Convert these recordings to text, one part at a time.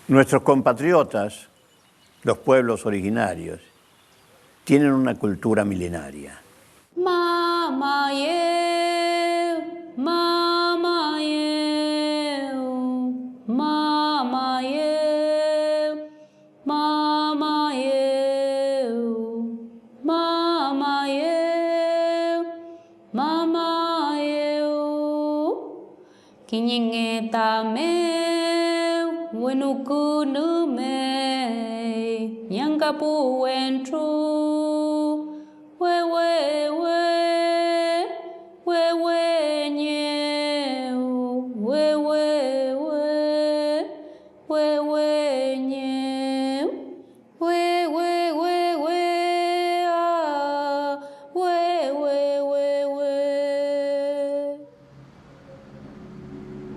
Nuestros compatriotas, los pueblos originarios, tienen una cultura milenaria. Mama yeu, mama yeu, mama yeu, mama yeu, mama yeu, mama yeu. Kinyengeta meu, wenukunu me, nyangapu wentru.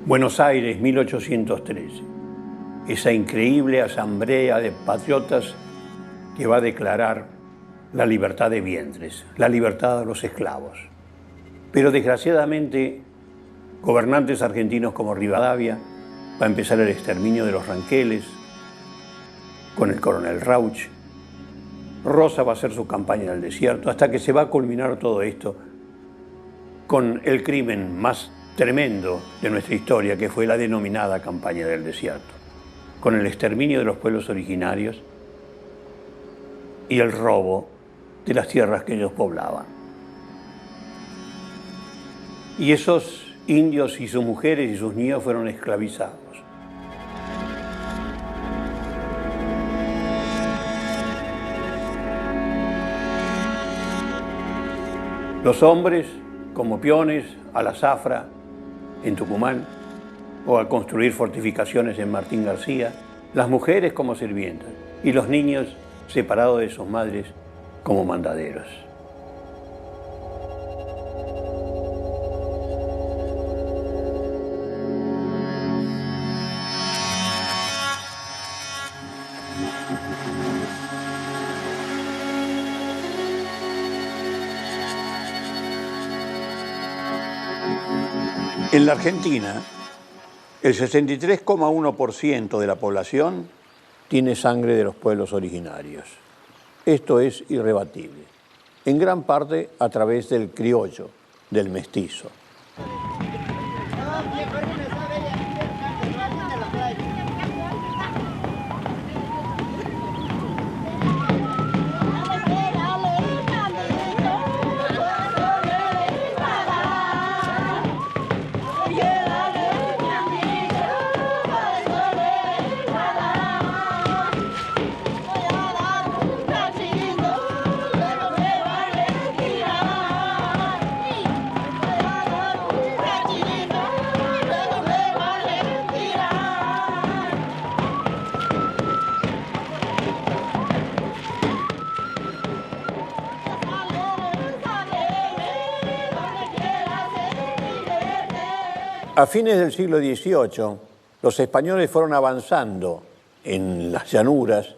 Buenos Aires, 1813. Esa increíble asamblea de patriotas que va a declarar la libertad de vientres, la libertad de los esclavos. Pero desgraciadamente, gobernantes argentinos como Rivadavia, va a empezar el exterminio de los ranqueles con el coronel Rauch. Rosa va a hacer su campaña en el desierto, hasta que se va a culminar todo esto con el crimen más tremendo de nuestra historia, que fue la denominada campaña del desierto, con el exterminio de los pueblos originarios y el robo de las tierras que ellos poblaban. Y esos indios y sus mujeres y sus niños fueron esclavizados. Los hombres como peones a la zafra en Tucumán o a construir fortificaciones en Martín García, las mujeres como sirvientas y los niños separados de sus madres como mandaderos. En la Argentina, el 63,1% de la población tiene sangre de los pueblos originarios. Esto es irrebatible, en gran parte a través del criollo, del mestizo. A fines del siglo XVIII, los españoles fueron avanzando en las llanuras,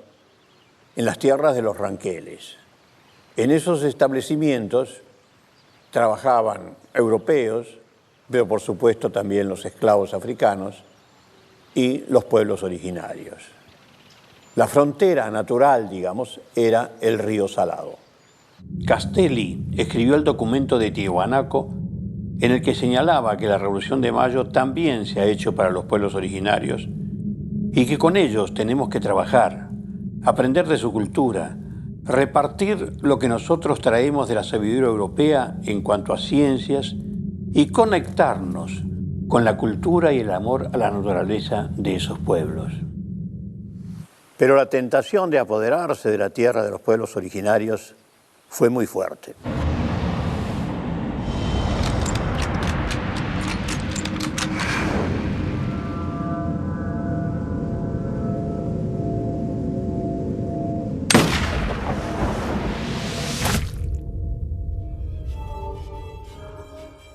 en las tierras de los ranqueles. En esos establecimientos trabajaban europeos, pero por supuesto también los esclavos africanos y los pueblos originarios. La frontera natural, digamos, era el río Salado. Castelli escribió el documento de Tiahuanaco, en el que señalaba que la Revolución de Mayo también se ha hecho para los pueblos originarios y que con ellos tenemos que trabajar, aprender de su cultura, repartir lo que nosotros traemos de la sabiduría europea en cuanto a ciencias y conectarnos con la cultura y el amor a la naturaleza de esos pueblos. Pero la tentación de apoderarse de la tierra de los pueblos originarios fue muy fuerte.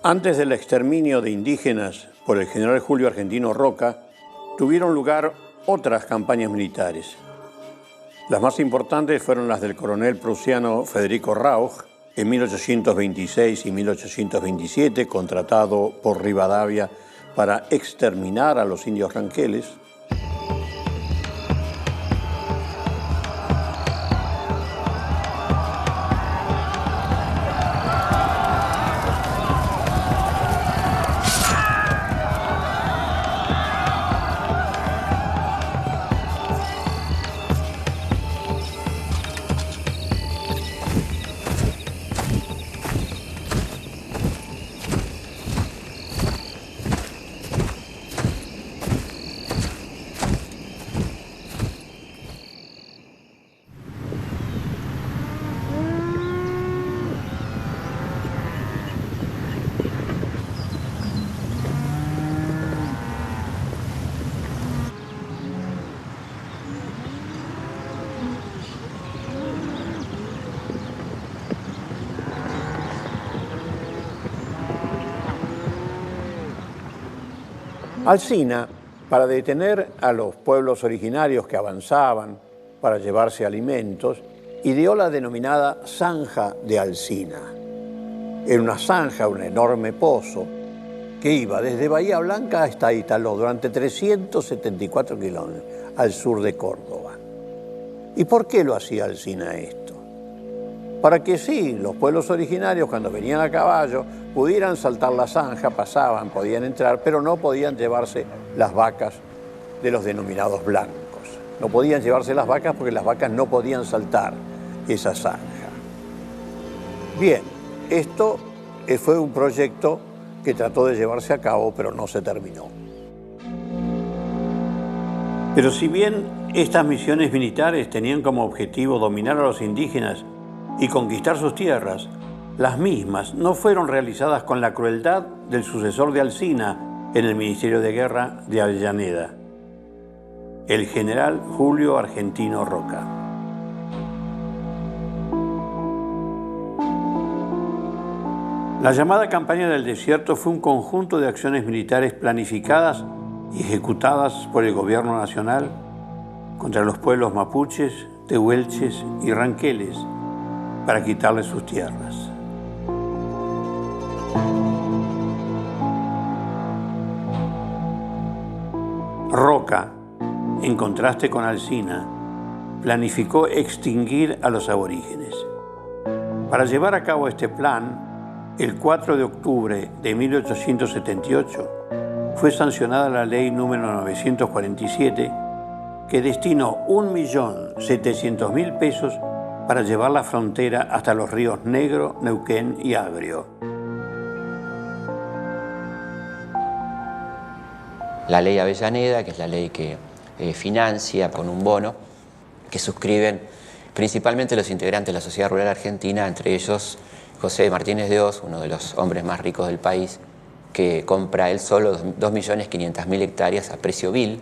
Antes del exterminio de indígenas por el general Julio Argentino Roca, tuvieron lugar otras campañas militares. Las más importantes fueron las del coronel prusiano Federico Rauch en 1826 y 1827, contratado por Rivadavia para exterminar a los indios ranqueles. Alsina, para detener a los pueblos originarios que avanzaban para llevarse alimentos, ideó la denominada Zanja de Alsina. Era una zanja, un enorme pozo, que iba desde Bahía Blanca hasta Italó durante 374 kilómetros al sur de Córdoba. ¿Y por qué lo hacía Alsina esto? Para que sí, los pueblos originarios cuando venían a caballo pudieran saltar la zanja, pasaban, podían entrar, pero no podían llevarse las vacas de los denominados blancos. No podían llevarse las vacas porque las vacas no podían saltar esa zanja. Bien, esto fue un proyecto que trató de llevarse a cabo, pero no se terminó. Pero si bien estas misiones militares tenían como objetivo dominar a los indígenas y conquistar sus tierras, las mismas no fueron realizadas con la crueldad del sucesor de Alsina en el Ministerio de Guerra de Avellaneda, el general Julio Argentino Roca. La llamada Campaña del Desierto fue un conjunto de acciones militares planificadas y ejecutadas por el gobierno nacional contra los pueblos mapuches, tehuelches y ranqueles para quitarles sus tierras. Roca, en contraste con Alsina, planificó extinguir a los aborígenes. Para llevar a cabo este plan, el 4 de octubre de 1878 fue sancionada la ley número 947 que destinó 1.700.000 pesos para llevar la frontera hasta los ríos Negro, Neuquén y Agrio. La ley Avellaneda, que es la ley que financia con un bono, que suscriben principalmente los integrantes de la sociedad rural argentina, entre ellos José Martínez de Hoz, uno de los hombres más ricos del país, que compra él solo 2.500.000 hectáreas a precio vil,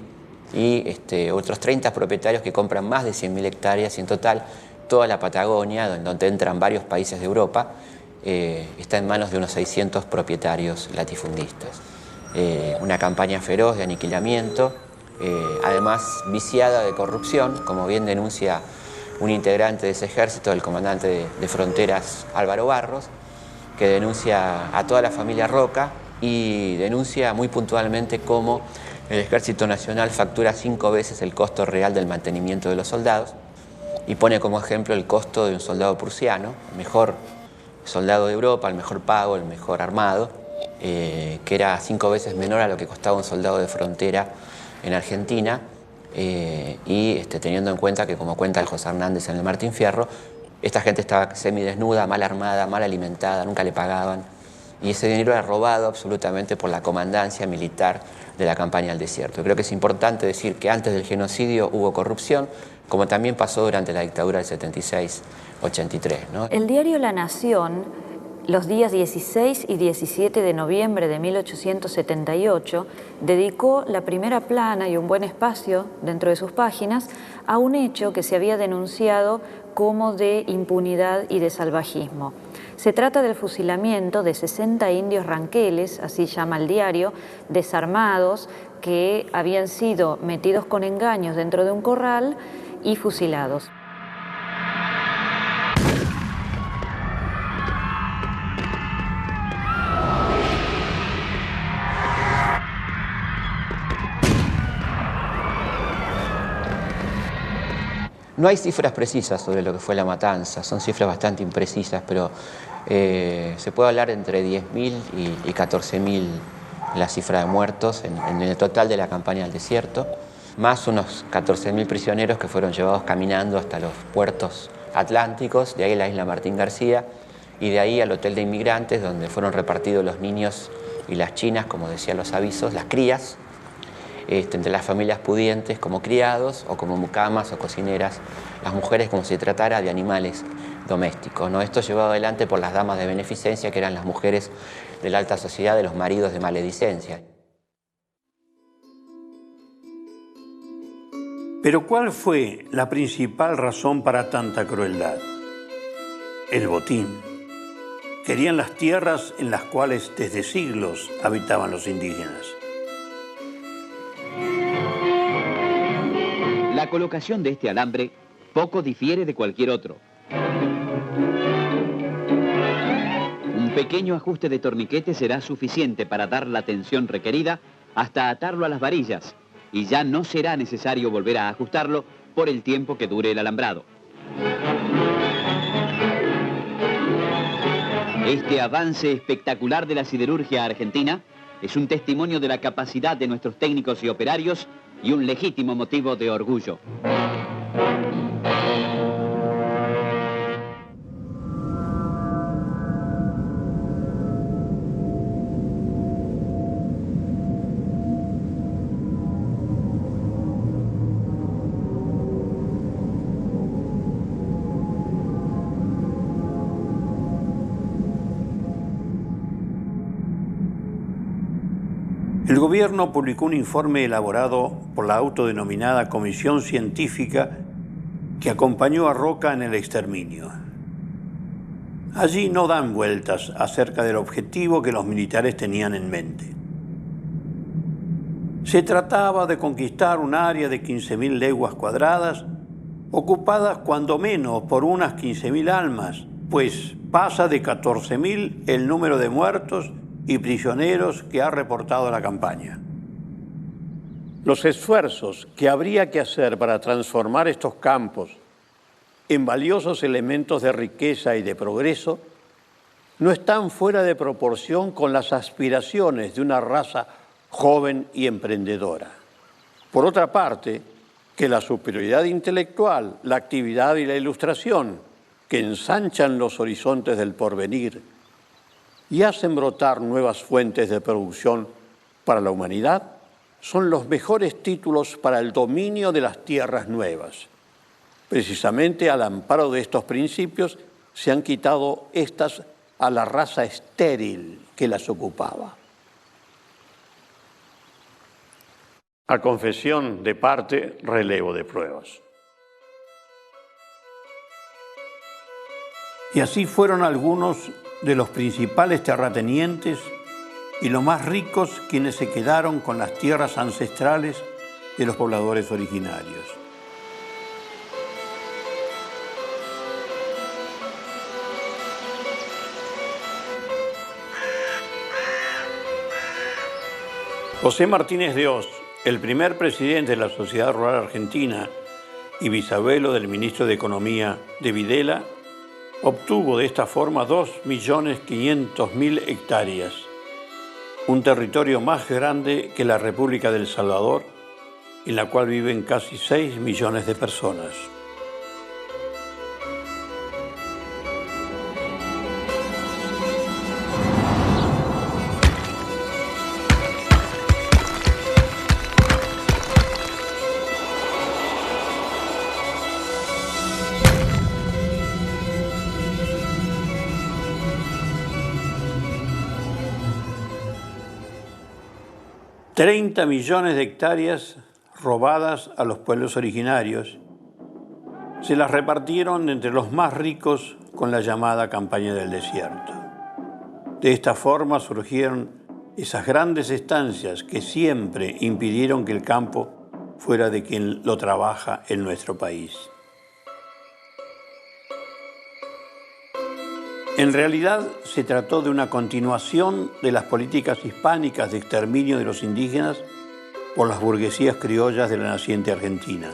y otros 30 propietarios que compran más de 100.000 hectáreas, y en total toda la Patagonia, donde entran varios países de Europa, está en manos de unos 600 propietarios latifundistas. Una campaña feroz de aniquilamiento, además viciada de corrupción, como bien denuncia un integrante de ese ejército, el comandante de fronteras Álvaro Barros, que denuncia a toda la familia Roca y denuncia muy puntualmente cómo el Ejército Nacional factura 5 veces el costo real del mantenimiento de los soldados, y pone como ejemplo el costo de un soldado prusiano, el mejor soldado de Europa, el mejor pago, el mejor armado, que era 5 veces menor a lo que costaba un soldado de frontera en Argentina, y teniendo en cuenta que, como cuenta el José Hernández en el Martín Fierro, esta gente estaba semidesnuda, mal armada, mal alimentada, nunca le pagaban, y ese dinero era robado absolutamente por la comandancia militar de la Campaña del Desierto. Creo que es importante decir que antes del genocidio hubo corrupción, como también pasó durante la dictadura del 76-83, ¿no? El diario La Nación, los días 16 y 17 de noviembre de 1878, dedicó la primera plana y un buen espacio dentro de sus páginas a un hecho que se había denunciado como de impunidad y de salvajismo. Se trata del fusilamiento de 60 indios ranqueles, así llama el diario, desarmados, que habían sido metidos con engaños dentro de un corral y fusilados. No hay cifras precisas sobre lo que fue la matanza, son cifras bastante imprecisas, pero se puede hablar entre 10.000 y 14.000 la cifra de muertos en el total de la Campaña del Desierto, más unos 14.000 prisioneros que fueron llevados caminando hasta los puertos atlánticos, de ahí a la isla Martín García, y de ahí al hotel de inmigrantes, donde fueron repartidos los niños y las chinas, como decían los avisos, las crías, entre las familias pudientes como criados o como mucamas o cocineras, las mujeres como si se tratara de animales domésticos, ¿no? Esto llevado adelante por las damas de beneficencia, que eran las mujeres de la alta sociedad, de los maridos de maledicencia. Pero ¿cuál fue la principal razón para tanta crueldad? El botín. Querían las tierras en las cuales desde siglos habitaban los indígenas. La colocación de este alambre poco difiere de cualquier otro. Un pequeño ajuste de torniquete será suficiente para dar la tensión requerida hasta atarlo a las varillas, y ya no será necesario volver a ajustarlo por el tiempo que dure el alambrado. Este avance espectacular de la siderurgia argentina es un testimonio de la capacidad de nuestros técnicos y operarios y un legítimo motivo de orgullo. El gobierno publicó un informe elaborado por la autodenominada Comisión Científica que acompañó a Roca en el exterminio. Allí no dan vueltas acerca del objetivo que los militares tenían en mente. Se trataba de conquistar un área de 15.000 leguas cuadradas, ocupadas cuando menos por unas 15.000 almas, pues pasa de 14.000 el número de muertos y prisioneros que ha reportado la campaña. Los esfuerzos que habría que hacer para transformar estos campos en valiosos elementos de riqueza y de progreso no están fuera de proporción con las aspiraciones de una raza joven y emprendedora. Por otra parte, que la superioridad intelectual, la actividad y la ilustración que ensanchan los horizontes del porvenir y hacen brotar nuevas fuentes de producción para la humanidad, son los mejores títulos para el dominio de las tierras nuevas. Precisamente al amparo de estos principios se han quitado estas a la raza estéril que las ocupaba. A confesión de parte, relevo de pruebas. Y así fueron algunos de los principales terratenientes y los más ricos quienes se quedaron con las tierras ancestrales de los pobladores originarios. José Martínez de Hoz, el primer presidente de la Sociedad Rural Argentina y bisabuelo del ministro de Economía de Videla, obtuvo de esta forma 2.500.000 hectáreas, un territorio más grande que la República del Salvador, en la cual viven casi 6 millones de personas. $30 millones de hectáreas robadas a los pueblos originarios se las repartieron entre los más ricos con la llamada campaña del desierto. De esta forma surgieron esas grandes estancias que siempre impidieron que el campo fuera de quien lo trabaja en nuestro país. En realidad, se trató de una continuación de las políticas hispánicas de exterminio de los indígenas por las burguesías criollas de la naciente Argentina.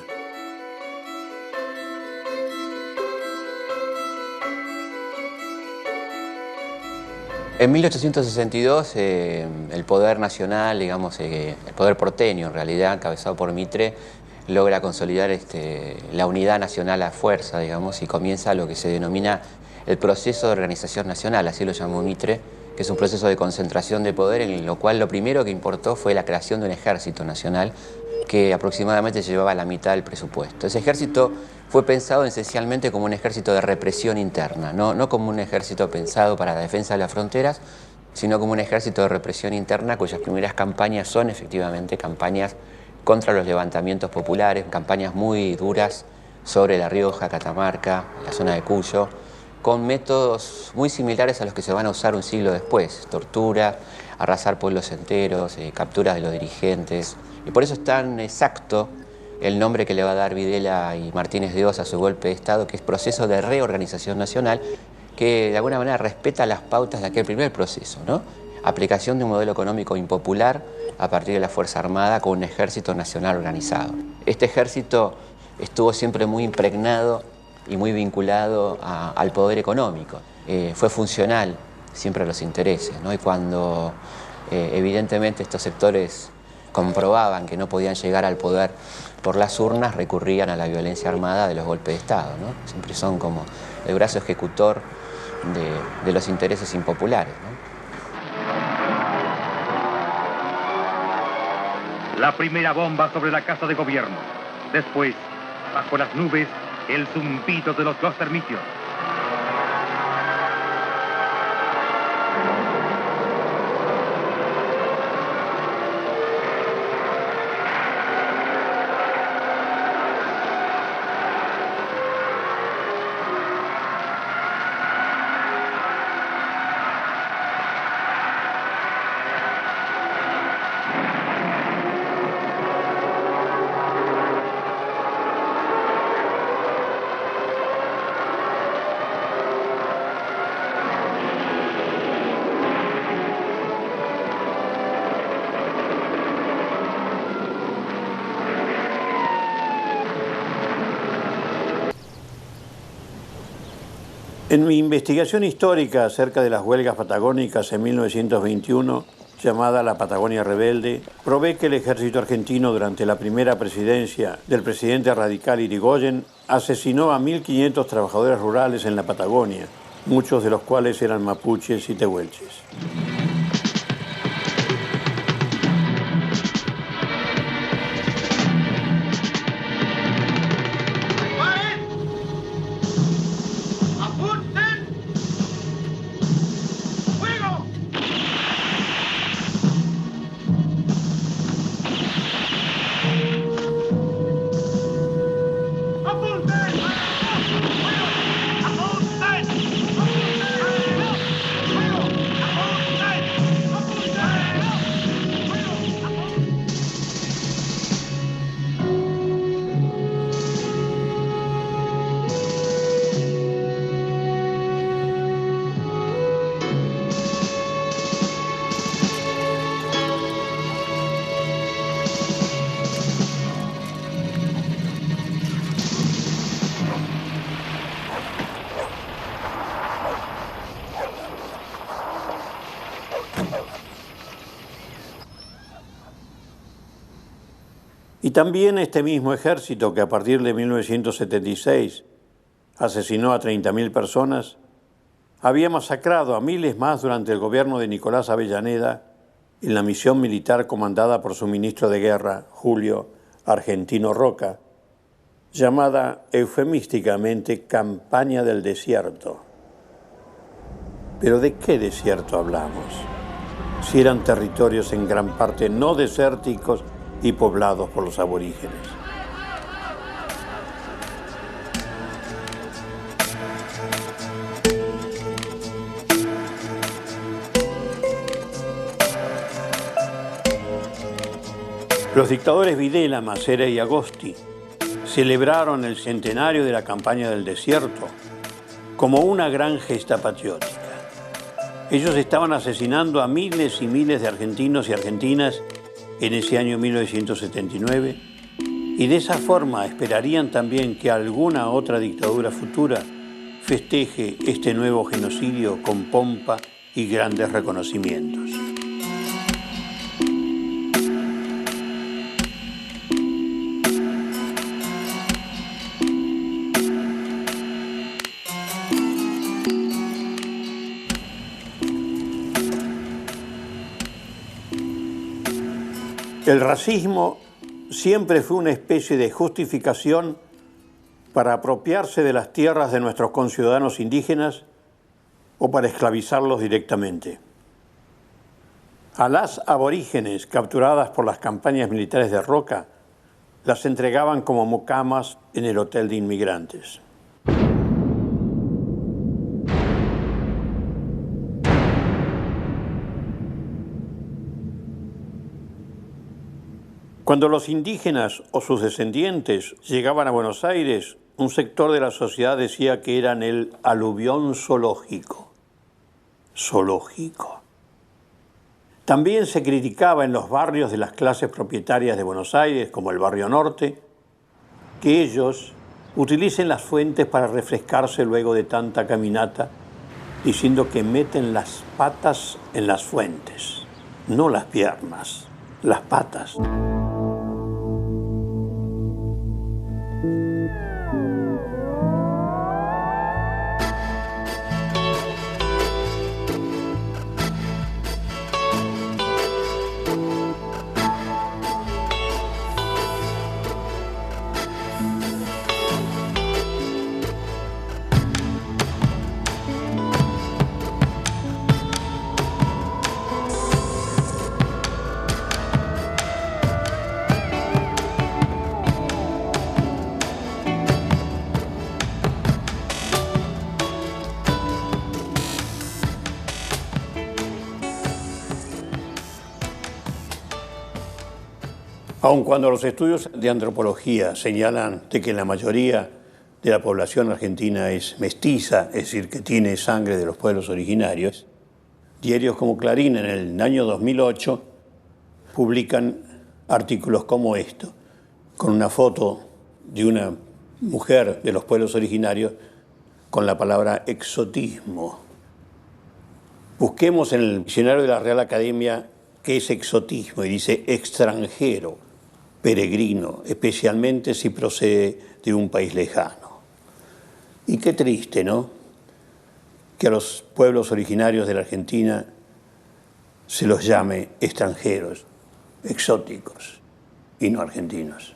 En 1862, el poder nacional, digamos, el poder porteño, en realidad, encabezado por Mitre, logra consolidar la unidad nacional a fuerza, digamos, y comienza lo que se denomina el proceso de organización nacional, así lo llamó Mitre, que es un proceso de concentración de poder en lo cual lo primero que importó fue la creación de un ejército nacional que aproximadamente llevaba la mitad del presupuesto. Ese ejército fue pensado esencialmente como un ejército de represión interna, no como un ejército pensado para la defensa de las fronteras, sino como un ejército de represión interna cuyas primeras campañas son efectivamente campañas contra los levantamientos populares, campañas muy duras sobre La Rioja, Catamarca, la zona de Cuyo, con métodos muy similares a los que se van a usar un siglo después: tortura, arrasar pueblos enteros, capturas de los dirigentes. Y por eso es tan exacto el nombre que le va a dar Videla y Martínez de Hoz a su golpe de Estado, que es proceso de reorganización nacional, que de alguna manera respeta las pautas de aquel primer proceso, ¿no? Aplicación de un modelo económico impopular a partir de la Fuerza Armada con un ejército nacional organizado. Este ejército estuvo siempre muy impregnado y muy vinculado al poder económico. Fue funcional siempre a los intereses, ¿no? Y cuando evidentemente estos sectores comprobaban que no podían llegar al poder por las urnas, recurrían a la violencia armada de los golpes de Estado, ¿no? Siempre son como el brazo ejecutor de los intereses impopulares, ¿no? La primera bomba sobre la Casa de Gobierno. Después, bajo las nubes, el zumbido de los dos termitios. En mi investigación histórica acerca de las huelgas patagónicas en 1921, llamada la Patagonia Rebelde, probé que el ejército argentino durante la primera presidencia del presidente radical Irigoyen asesinó a 1.500 trabajadores rurales en la Patagonia, muchos de los cuales eran mapuches y tehuelches. Y también este mismo ejército que a partir de 1976 asesinó a 30.000 personas, había masacrado a miles más durante el gobierno de Nicolás Avellaneda en la misión militar comandada por su ministro de Guerra, Julio Argentino Roca, llamada eufemísticamente Campaña del Desierto. ¿Pero de qué desierto hablamos? Si eran territorios en gran parte no desérticos y poblados por los aborígenes. Los dictadores Videla, Macera y Agosti celebraron el centenario de la Campaña del Desierto como una gran gesta patriótica. Ellos estaban asesinando a miles y miles de argentinos y argentinas en ese año 1979, y de esa forma esperarían también que alguna otra dictadura futura festeje este nuevo genocidio con pompa y grandes reconocimientos. El racismo siempre fue una especie de justificación para apropiarse de las tierras de nuestros conciudadanos indígenas o para esclavizarlos directamente. A las aborígenes capturadas por las campañas militares de Roca, las entregaban como mucamas en el hotel de inmigrantes. Cuando los indígenas o sus descendientes llegaban a Buenos Aires, un sector de la sociedad decía que eran el aluvión zoológico. Zoológico. También se criticaba en los barrios de las clases propietarias de Buenos Aires, como el Barrio Norte, que ellos utilicen las fuentes para refrescarse luego de tanta caminata, diciendo que meten las patas en las fuentes, no las piernas, las patas. Aun cuando los estudios de antropología señalan de que la mayoría de la población argentina es mestiza, es decir, que tiene sangre de los pueblos originarios, diarios como Clarín en el año 2008 publican artículos como esto, con una foto de una mujer de los pueblos originarios con la palabra exotismo. Busquemos en el diccionario de la Real Academia qué es exotismo y dice extranjero, peregrino, especialmente si procede de un país lejano. Y qué triste, ¿no?, que a los pueblos originarios de la Argentina se los llame extranjeros, exóticos y no argentinos.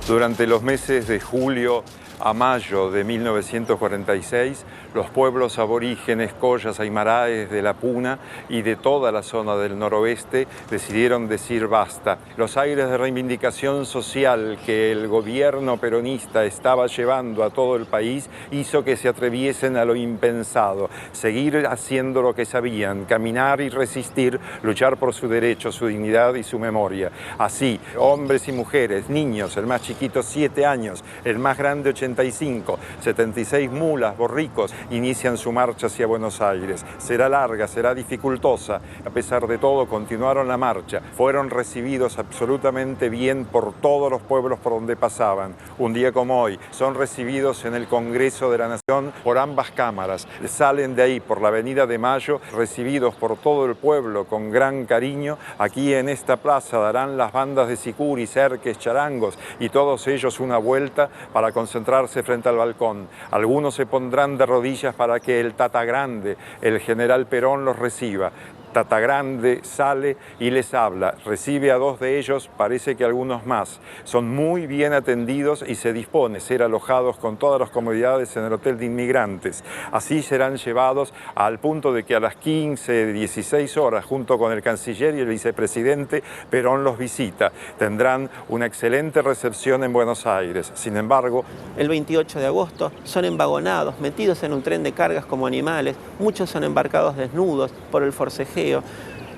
Durante los meses de julio a mayo de 1946, los pueblos aborígenes collas aymaraes de la Puna y de toda la zona del noroeste decidieron decir basta. Los aires de reivindicación social que el gobierno peronista estaba llevando a todo el país hizo que se atreviesen a lo impensado, seguir haciendo lo que sabían, caminar y resistir, luchar por su derecho, su dignidad y su memoria. Así, hombres y mujeres, niños, el más chiquito 7 años, el más grande 85, 76 mulas, borricos, inician su marcha hacia Buenos Aires. Será larga, será dificultosa. A pesar de todo, continuaron la marcha. Fueron recibidos absolutamente bien por todos los pueblos por donde pasaban. Un día como hoy, son recibidos en el Congreso de la Nación por ambas cámaras. Salen de ahí por la Avenida de Mayo, recibidos por todo el pueblo con gran cariño. Aquí en esta plaza darán las bandas de sicuri, cerques, charangos y todos ellos una vuelta para concentrarse frente al balcón. Algunos se pondrán de rodillas para que el Tata Grande, el general Perón, los reciba. Tata Grande sale y les habla, recibe a 2 de ellos, parece que algunos más. Son muy bien atendidos y se dispone a ser alojados con todas las comodidades en el Hotel de Inmigrantes. Así serán llevados al punto de que a las 15, 16 horas, junto con el canciller y el vicepresidente, Perón los visita. Tendrán una excelente recepción en Buenos Aires. Sin embargo, el 28 de agosto son emvagonados, metidos en un tren de cargas como animales. Muchos son embarcados desnudos por el forcejeo.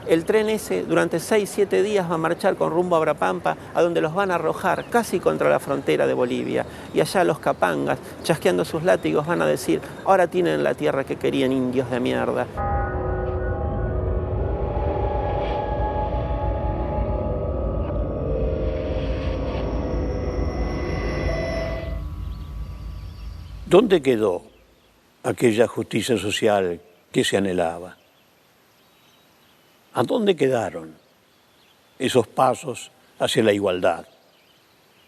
El tren ese durante 6-7 días va a marchar con rumbo a Brapampa, a donde los van a arrojar casi contra la frontera de Bolivia. Y allá los capangas, chasqueando sus látigos, van a decir: ahora tienen la tierra que querían, indios de mierda. ¿Dónde quedó aquella justicia social que se anhelaba? ¿A dónde quedaron esos pasos hacia la igualdad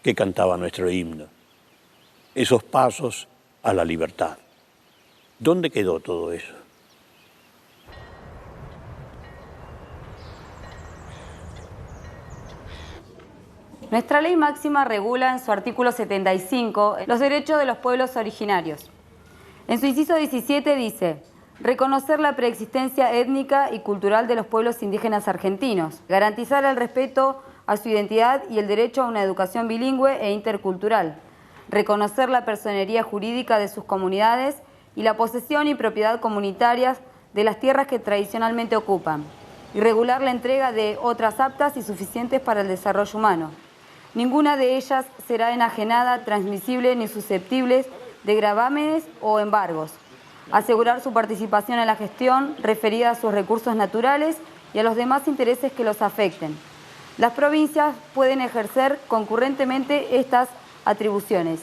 que cantaba nuestro himno? Esos pasos a la libertad. ¿Dónde quedó todo eso? Nuestra ley máxima regula en su artículo 75 los derechos de los pueblos originarios. En su inciso 17 dice: reconocer la preexistencia étnica y cultural de los pueblos indígenas argentinos, garantizar el respeto a su identidad y el derecho a una educación bilingüe e intercultural, reconocer la personería jurídica de sus comunidades y la posesión y propiedad comunitarias de las tierras que tradicionalmente ocupan, y regular la entrega de otras aptas y suficientes para el desarrollo humano. Ninguna de ellas será enajenada, transmisible ni susceptible de gravámenes o embargos. Asegurar su participación en la gestión referida a sus recursos naturales y a los demás intereses que los afecten. Las provincias pueden ejercer concurrentemente estas atribuciones.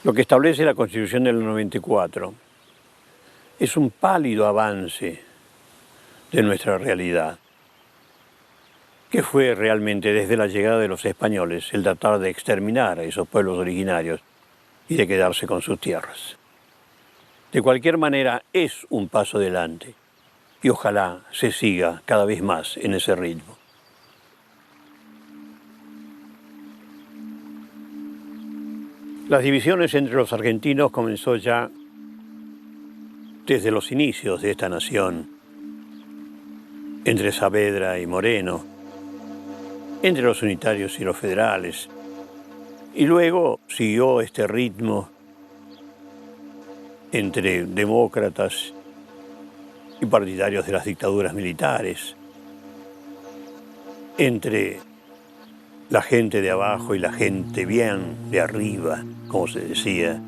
Lo que establece la Constitución del 94 es un pálido avance de nuestra realidad. ¿Qué fue realmente desde la llegada de los españoles el tratar de exterminar a esos pueblos originarios y de quedarse con sus tierras? De cualquier manera, es un paso adelante y ojalá se siga cada vez más en ese ritmo. Las divisiones entre los argentinos comenzó ya desde los inicios de esta nación, entre Saavedra y Moreno, entre los unitarios y los federales, y luego siguió este ritmo entre demócratas y partidarios de las dictaduras militares, entre la gente de abajo y la gente bien de arriba, como se decía,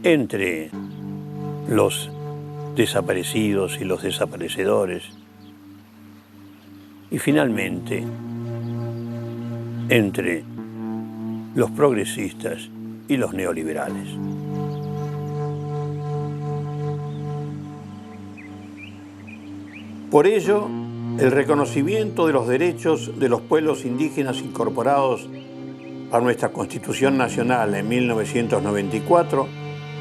entre los desaparecidos y los desaparecedores, y finalmente entre los progresistas y los neoliberales. Por ello, el reconocimiento de los derechos de los pueblos indígenas incorporados a nuestra Constitución Nacional en 1994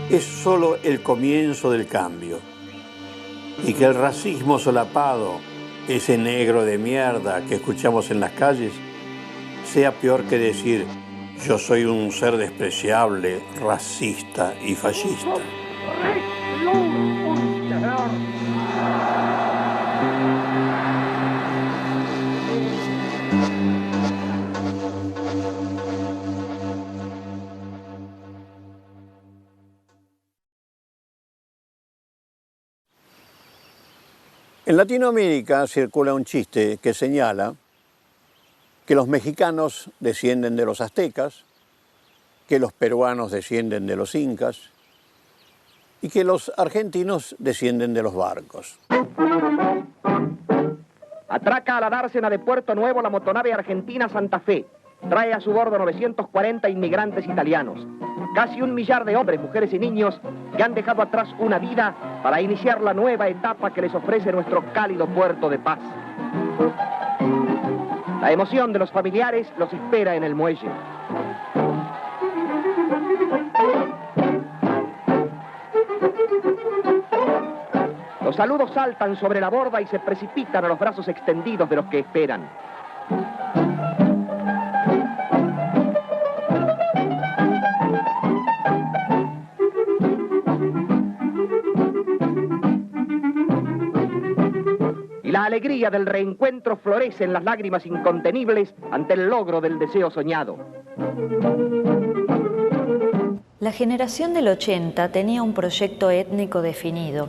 es solo el comienzo del cambio. Y que el racismo solapado, ese negro de mierda que escuchamos en las calles, sea peor que decir yo soy un ser despreciable, racista y fascista. En Latinoamérica circula un chiste que señala que los mexicanos descienden de los aztecas, que los peruanos descienden de los incas y que los argentinos descienden de los barcos. Atraca a la dársena de Puerto Nuevo la motonave argentina Santa Fe. Trae a su bordo 940 inmigrantes italianos. Casi 1 millar de hombres, mujeres y niños que han dejado atrás una vida para iniciar la nueva etapa que les ofrece nuestro cálido puerto de paz. La emoción de los familiares los espera en el muelle. Los saludos saltan sobre la borda y se precipitan a los brazos extendidos de los que esperan. alegría del reencuentro florece en las lágrimas incontenibles ante el logro del deseo soñado. La generación del 80 tenía un proyecto étnico definido.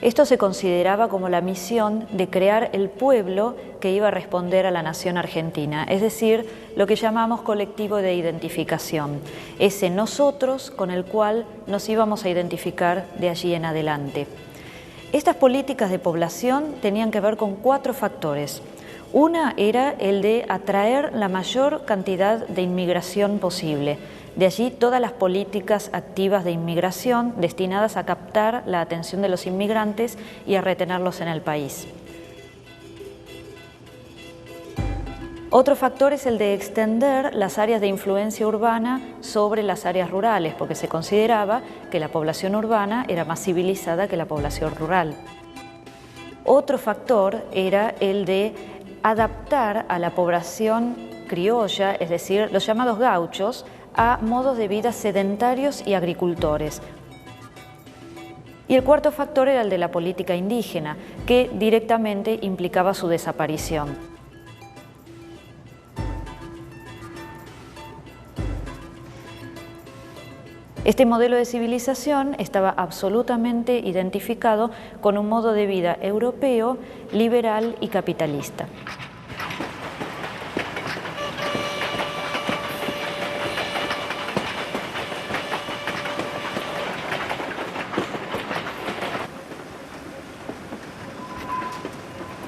Esto se consideraba como la misión de crear el pueblo que iba a responder a la nación argentina, es decir, lo que llamamos colectivo de identificación, ese nosotros con el cual nos íbamos a identificar de allí en adelante. Estas políticas de población tenían que ver con 4 factores. Una era el de atraer la mayor cantidad de inmigración posible. De allí todas las políticas activas de inmigración destinadas a captar la atención de los inmigrantes y a retenerlos en el país. Otro factor es el de extender las áreas de influencia urbana sobre las áreas rurales, porque se consideraba que la población urbana era más civilizada que la población rural. Otro factor era el de adaptar a la población criolla, es decir, los llamados gauchos, a modos de vida sedentarios y agricultores. Y el cuarto factor era el de la política indígena, que directamente implicaba su desaparición. Este modelo de civilización estaba absolutamente identificado con un modo de vida europeo, liberal y capitalista.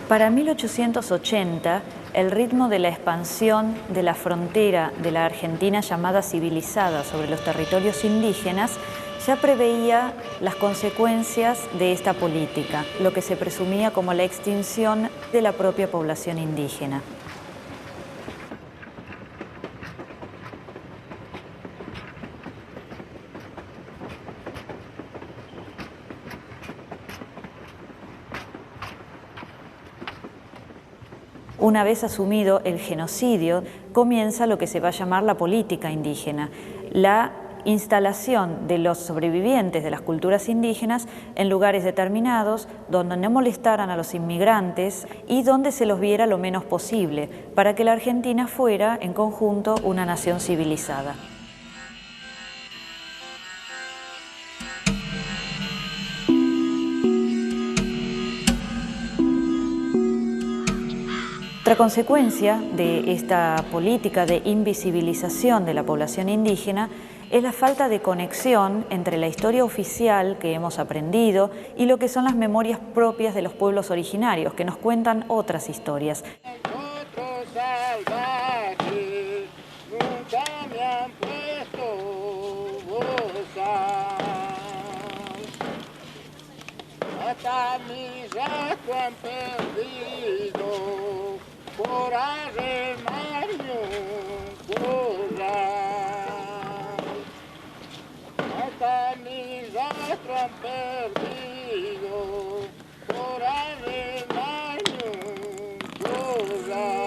Para 1880, el ritmo de la expansión de la frontera de la Argentina llamada civilizada sobre los territorios indígenas ya preveía las consecuencias de esta política, lo que se presumía como la extinción de la propia población indígena. Una vez asumido el genocidio, comienza lo que se va a llamar la política indígena, la instalación de los sobrevivientes de las culturas indígenas en lugares determinados donde no molestaran a los inmigrantes y donde se los viera lo menos posible, para que la Argentina fuera, en conjunto, una nación civilizada. Otra consecuencia de esta política de invisibilización de la población indígena es la falta de conexión entre la historia oficial que hemos aprendido y lo que son las memorias propias de los pueblos originarios, que nos cuentan otras historias. Otros salvajes nunca me han puesto bozal, hasta mi rastro han perdido por arremarme un corral, hasta mi rastro han perdido por arremarme un corral.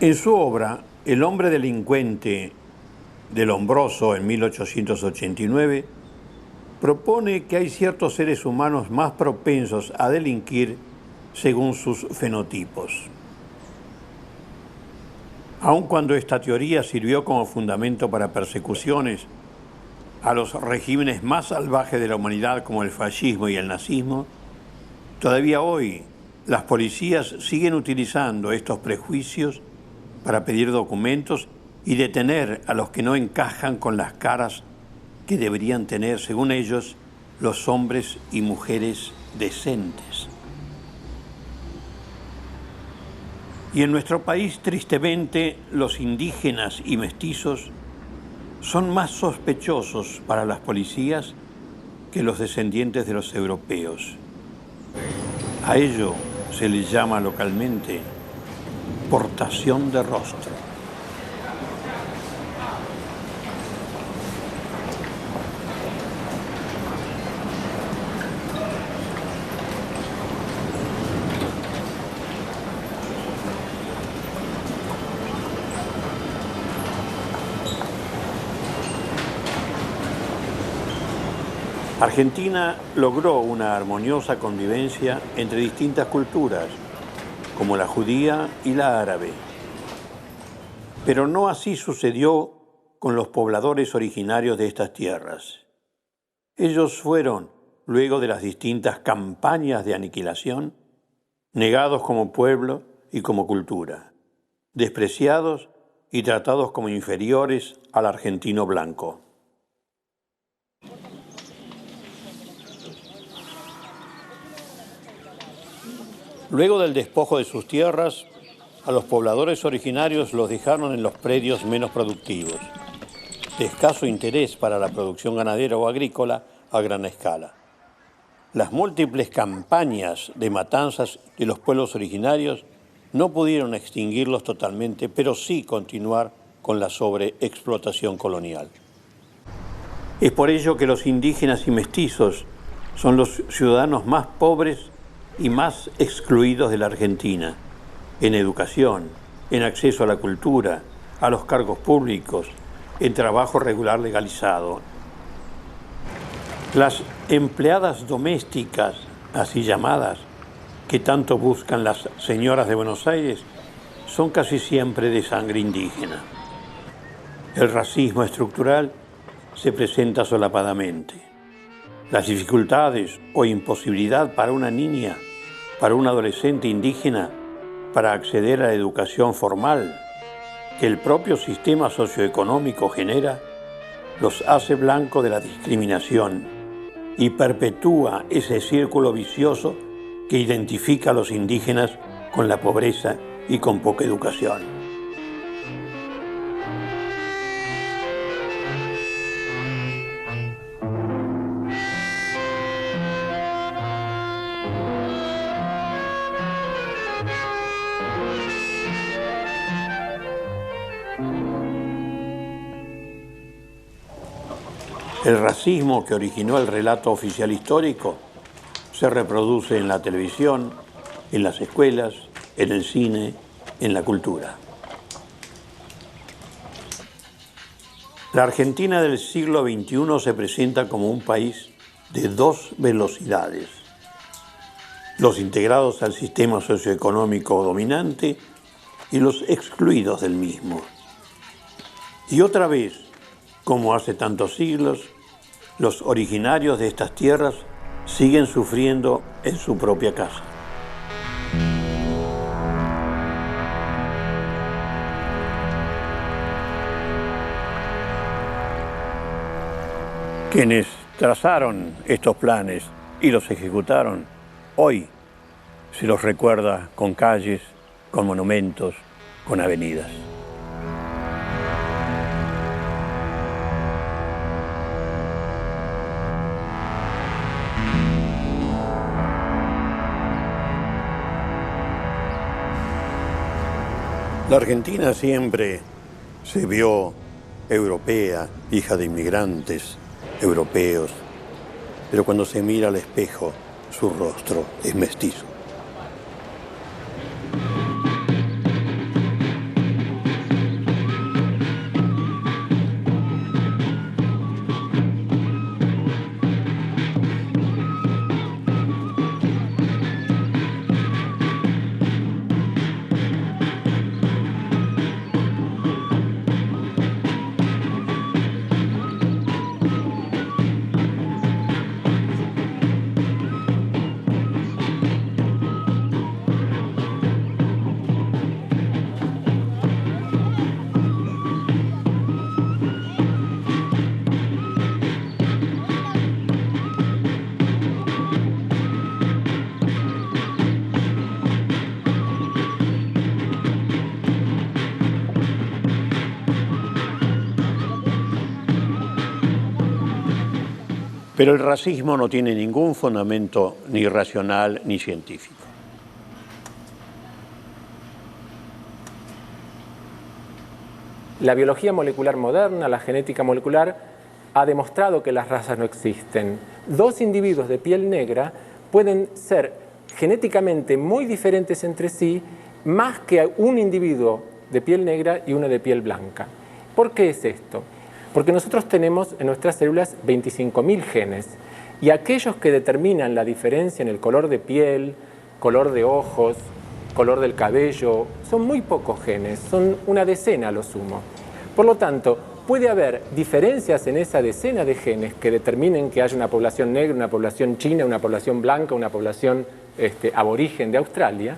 En su obra, El hombre delincuente de Lombroso, en 1889, propone que hay ciertos seres humanos más propensos a delinquir según sus fenotipos. Aun cuando esta teoría sirvió como fundamento para persecuciones a los regímenes más salvajes de la humanidad como el fascismo y el nazismo, todavía hoy las policías siguen utilizando estos prejuicios para pedir documentos y detener a los que no encajan con las caras que deberían tener, según ellos, los hombres y mujeres decentes. Y en nuestro país, tristemente, los indígenas y mestizos son más sospechosos para las policías que los descendientes de los europeos. A ello se les llama localmente portación de rostro. Argentina logró una armoniosa convivencia entre distintas culturas, como la judía y la árabe. Pero no así sucedió con los pobladores originarios de estas tierras. Ellos fueron, luego de las distintas campañas de aniquilación, negados como pueblo y como cultura, despreciados y tratados como inferiores al argentino blanco. Luego del despojo de sus tierras, a los pobladores originarios los dejaron en los predios menos productivos, de escaso interés para la producción ganadera o agrícola a gran escala. Las múltiples campañas de matanzas de los pueblos originarios no pudieron extinguirlos totalmente, pero sí continuar con la sobreexplotación colonial. Es por ello que los indígenas y mestizos son los ciudadanos más pobres y más excluidos de la Argentina, en educación, en acceso a la cultura, a los cargos públicos, en trabajo regular legalizado. Las empleadas domésticas, así llamadas, que tanto buscan las señoras de Buenos Aires, son casi siempre de sangre indígena. El racismo estructural se presenta solapadamente. Las dificultades o imposibilidad para una niña, para un adolescente indígena, para acceder a la educación formal que el propio sistema socioeconómico genera, los hace blanco de la discriminación y perpetúa ese círculo vicioso que identifica a los indígenas con la pobreza y con poca educación. El racismo que originó el relato oficial histórico se reproduce en la televisión, en las escuelas, en el cine, en la cultura. La Argentina del siglo XXI se presenta como un país de dos velocidades: los integrados al sistema socioeconómico dominante y los excluidos del mismo. Y otra vez, como hace tantos siglos, los originarios de estas tierras siguen sufriendo en su propia casa. Quienes trazaron estos planes y los ejecutaron, hoy se los recuerda con calles, con monumentos, con avenidas. La Argentina siempre se vio europea, hija de inmigrantes europeos, pero cuando se mira al espejo, su rostro es mestizo. Pero el racismo no tiene ningún fundamento ni racional ni científico. La biología molecular moderna, la genética molecular, ha demostrado que las razas no existen. Dos individuos de piel negra pueden ser genéticamente muy diferentes entre sí, más que un individuo de piel negra y uno de piel blanca. ¿Por qué es esto? Porque nosotros tenemos en nuestras células 25.000 genes Y aquellos que determinan la diferencia en el color de piel, color de ojos, color del cabello, son muy pocos genes, son una decena a lo sumo. Por lo tanto, puede haber diferencias en esa decena de genes que determinen que haya una población negra, una población china, una población blanca, una población aborigen de Australia,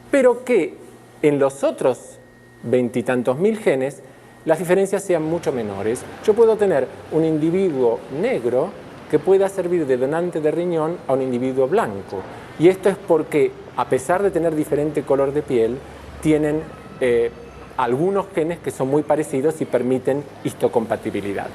pero que en los otros 20 y tantos mil genes las diferencias sean mucho menores. Yo puedo tener un individuo negro que pueda servir de donante de riñón a un individuo blanco. Y esto es porque, a pesar de tener diferente color de piel, tienen algunos genes que son muy parecidos y permiten histocompatibilidad.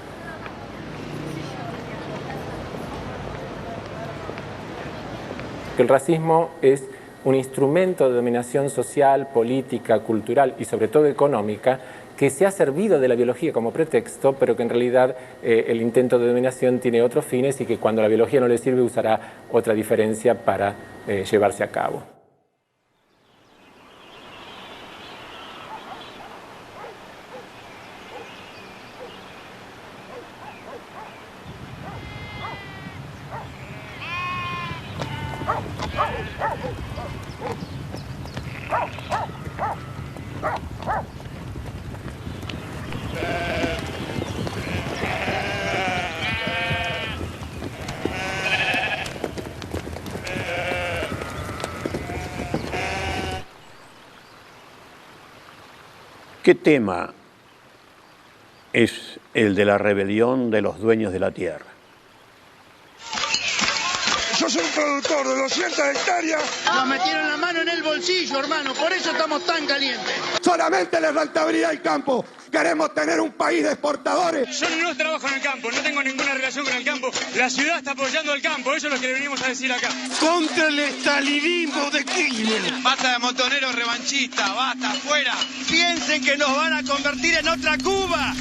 El racismo es un instrumento de dominación social, política, cultural y sobre todo económica que se ha servido de la biología como pretexto, pero que en realidad el intento de dominación tiene otros fines y que cuando la biología no le sirve usará otra diferencia para llevarse a cabo. ¿Qué tema es el de la rebelión de los dueños de la tierra? Yo soy un productor de 200 hectáreas. Nos metieron la mano en el bolsillo, hermano, por eso estamos tan calientes. Solamente la rentabilidad del campo. Queremos tener un país de exportadores. Yo no trabajo en el campo, no tengo ninguna relación con el campo. La ciudad está apoyando al campo, eso es lo que le venimos a decir acá. Contra el estalinismo de Kirchner. Basta de montoneros revanchistas, basta, fuera. Piensen que nos van a convertir en otra Cuba.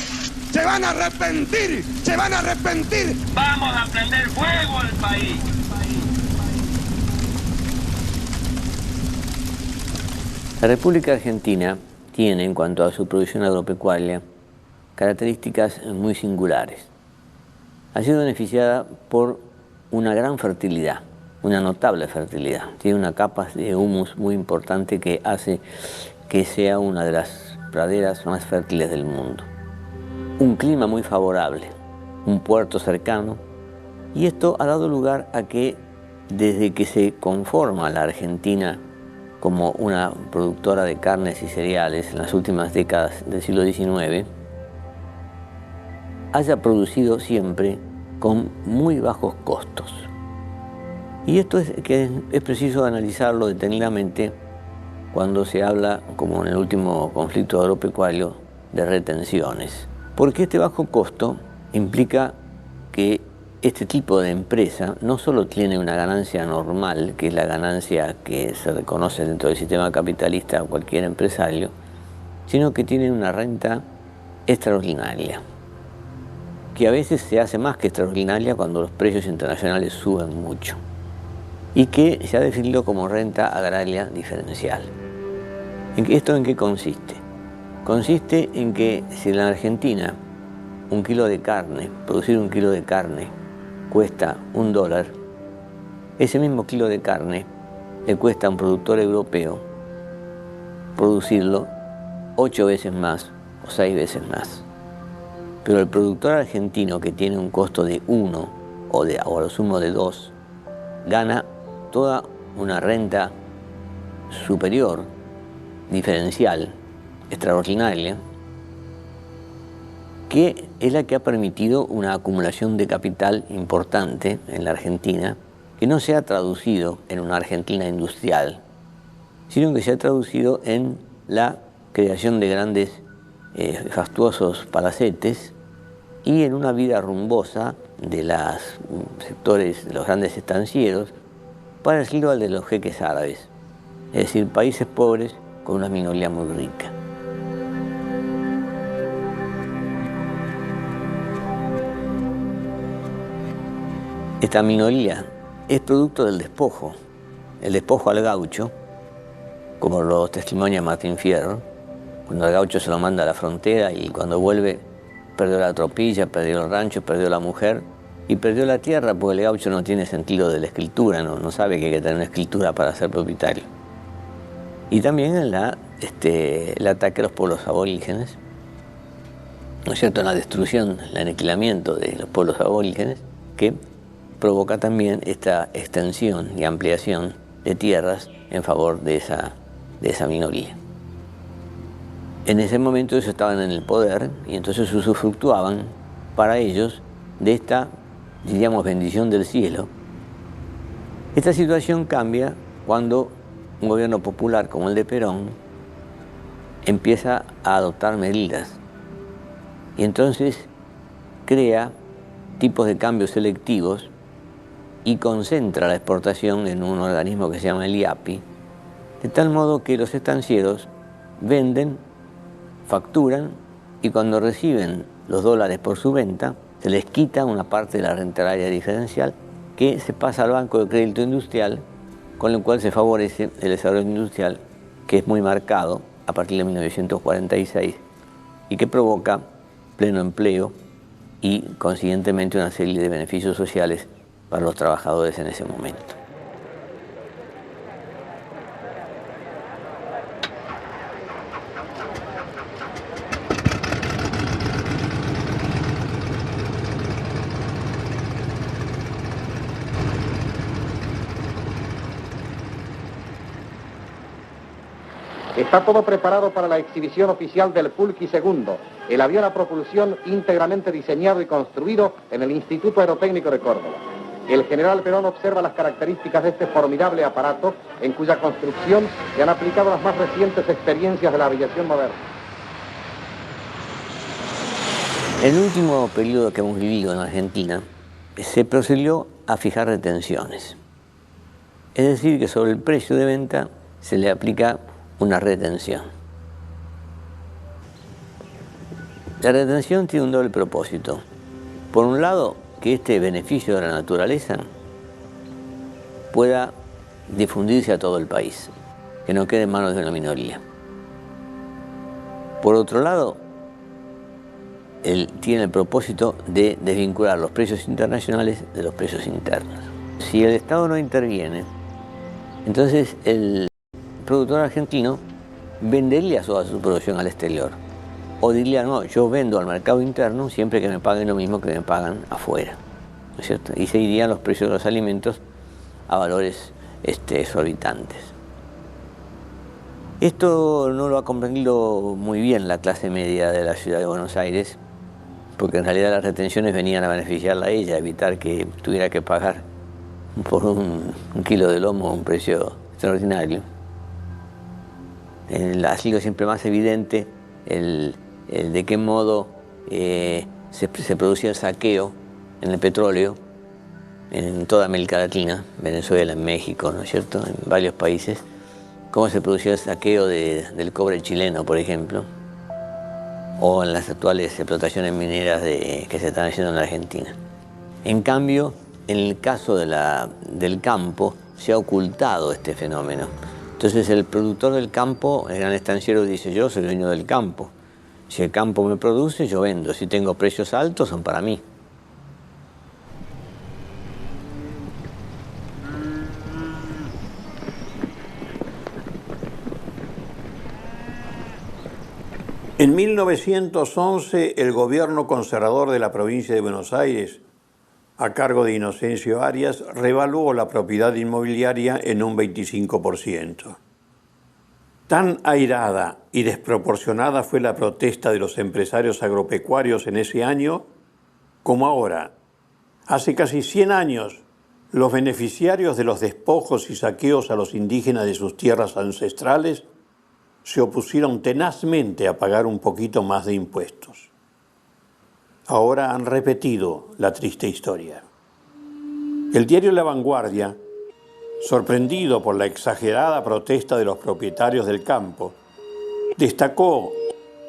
Se van a arrepentir, se van a arrepentir. Vamos a prender fuego al país. La República Argentina tiene, en cuanto a su producción agropecuaria, características muy singulares. Ha sido beneficiada por una gran fertilidad, una notable fertilidad. Tiene una capa de humus muy importante que hace que sea una de las praderas más fértiles del mundo. Un clima muy favorable, un puerto cercano, y esto ha dado lugar a que, desde que se conforma la Argentina como una productora de carnes y cereales en las últimas décadas del siglo XIX, haya producido siempre con muy bajos costos. Y esto es preciso analizarlo detenidamente cuando se habla, como en el último conflicto agropecuario, de retenciones. Porque este bajo costo implica que este tipo de empresa no solo tiene una ganancia normal, que es la ganancia que se reconoce dentro del sistema capitalista a cualquier empresario, sino que tiene una renta extraordinaria, que a veces se hace más que extraordinaria cuando los precios internacionales suben mucho, y que se ha definido como renta agraria diferencial. ¿Esto en qué consiste? Consiste en que si en la Argentina un kilo de carne, producir un kilo de carne, cuesta $1, ese mismo kilo de carne le cuesta a un productor europeo producirlo 8 veces más o 6 veces más. Pero el productor argentino, que tiene un costo de 1 o a lo sumo de 2, gana toda una renta superior, diferencial, extraordinaria, que es la que ha permitido una acumulación de capital importante en la Argentina, que no se ha traducido en una Argentina industrial, sino que se ha traducido en la creación de grandes, fastuosos palacetes y en una vida rumbosa de los sectores, de los grandes estancieros, parecido al de los jeques árabes, es decir, países pobres con una minoría muy rica. Esta minoría es producto del despojo, el despojo al gaucho, como lo testimonia Martín Fierro, cuando el gaucho se lo manda a la frontera y cuando vuelve perdió la tropilla, perdió el rancho, perdió la mujer y perdió la tierra porque el gaucho no tiene sentido de la escritura, no sabe que hay que tener una escritura para ser propietario. Y también el ataque a los pueblos aborígenes, ¿no es cierto?, la destrucción, el aniquilamiento de los pueblos aborígenes, que provoca también esta extensión y ampliación de tierras en favor de esa minoría. En ese momento ellos estaban en el poder y entonces usufructuaban para ellos de esta, diríamos, bendición del cielo. Esta situación cambia cuando un gobierno popular como el de Perón empieza a adoptar medidas y entonces crea tipos de cambios selectivos y concentra la exportación en un organismo que se llama el IAPI, de tal modo que los estancieros venden, facturan y cuando reciben los dólares por su venta, se les quita una parte de la renteraria diferencial que se pasa al Banco de Crédito Industrial, con lo cual se favorece el desarrollo industrial, que es muy marcado a partir de 1946 y que provoca pleno empleo y consiguientemente una serie de beneficios sociales para los trabajadores en ese momento. Está todo preparado para la exhibición oficial del Pulqui II, el avión a propulsión íntegramente diseñado y construido en el Instituto Aerotécnico de Córdoba. El general Perón observa las características de este formidable aparato, en cuya construcción se han aplicado las más recientes experiencias de la aviación moderna. En el último periodo que hemos vivido en Argentina, se procedió a fijar retenciones. Es decir, que sobre el precio de venta se le aplica una retención. La retención tiene un doble propósito. Por un lado, que este beneficio de la naturaleza pueda difundirse a todo el país, que no quede en manos de una minoría. Por otro lado, él tiene el propósito de desvincular los precios internacionales de los precios internos. Si el Estado no interviene, entonces el productor argentino vendería toda su producción al exterior. O diría, no, yo vendo al mercado interno siempre que me paguen lo mismo que me pagan afuera, ¿no es cierto? Y se irían los precios de los alimentos a valores exorbitantes. Esto no lo ha comprendido muy bien la clase media de la ciudad de Buenos Aires, porque en realidad las retenciones venían a beneficiarla a ella, evitar que tuviera que pagar por un kilo de lomo un precio extraordinario. Ha sido siempre más evidente el de qué modo se producía el saqueo en el petróleo en toda América Latina, Venezuela, en México, ¿no es cierto?, en varios países, cómo se producía el saqueo del cobre chileno, por ejemplo, o en las actuales explotaciones mineras que se están haciendo en la Argentina. En cambio, en el caso del campo, se ha ocultado este fenómeno. Entonces el productor del campo, el gran estanciero, dice, yo soy dueño del campo. Si el campo me produce, yo vendo. Si tengo precios altos, son para mí. En 1911, el gobierno conservador de la provincia de Buenos Aires, a cargo de Inocencio Arias, revaluó la propiedad inmobiliaria en un 25%. Tan airada y desproporcionada fue la protesta de los empresarios agropecuarios en ese año, como ahora. Hace casi 100 años, los beneficiarios de los despojos y saqueos a los indígenas de sus tierras ancestrales se opusieron tenazmente a pagar un poquito más de impuestos. Ahora han repetido la triste historia. El diario La Vanguardia, sorprendido por la exagerada protesta de los propietarios del campo, destacó